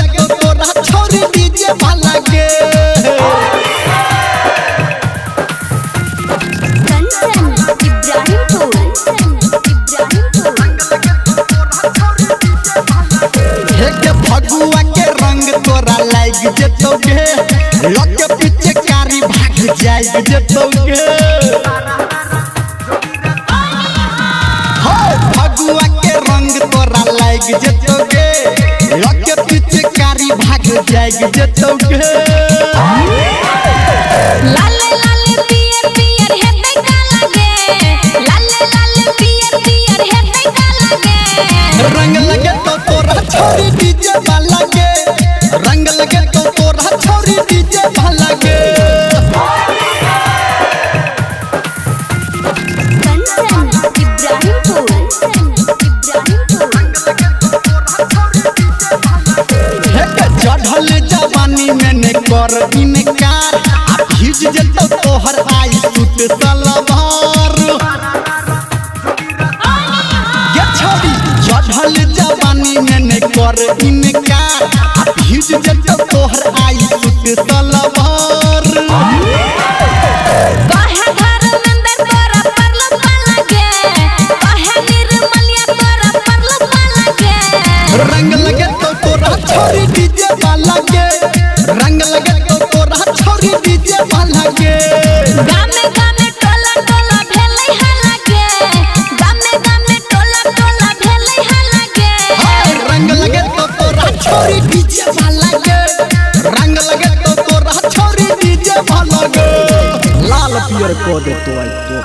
लगे तो तोरा छोरी डीजे वाला के फगुआ के रंग तोरा लाग जेतोगे लग पीछे कारी भाग जाए जेतोगे फगुआ के रंग तोरा लाग जेतोगे लग पीछे कारी भाग जाए जेतोगे लाले लाले पियर पियर हेतै का लागे लाले लाले पियर पियर हेतै का लागे रंग लगे तो तोरा छोरी डीजे वाला के रंग लगे तो तोरा छोरी डीजे वाला के चढ़ल जवानी में ने कर इनकार आ भीज जतो तोहर आई सूट सलवार ये छोरी चढ़ल जवानी में ने कर इनकार आ भीज जतो तोहर आई सूट सलवार काहे घर अंदर तोरा परलो पाला के काहे निर्मलिया तोरा परलो पाला के रंग लगे तो तोरा छोरी डीजे वाला के रंग लगे तो तोरा छोरी डीजे वाला के गामे गामे टोला टोला भेलै हल्ला के गामे गामे टोला टोला भेलै हल्ला के रंग लगे तो तोरा छोरी डीजे वाला के रंग लगे तो तोरा छोरी डीजे वाला के लाल पियर को दे तो आई तो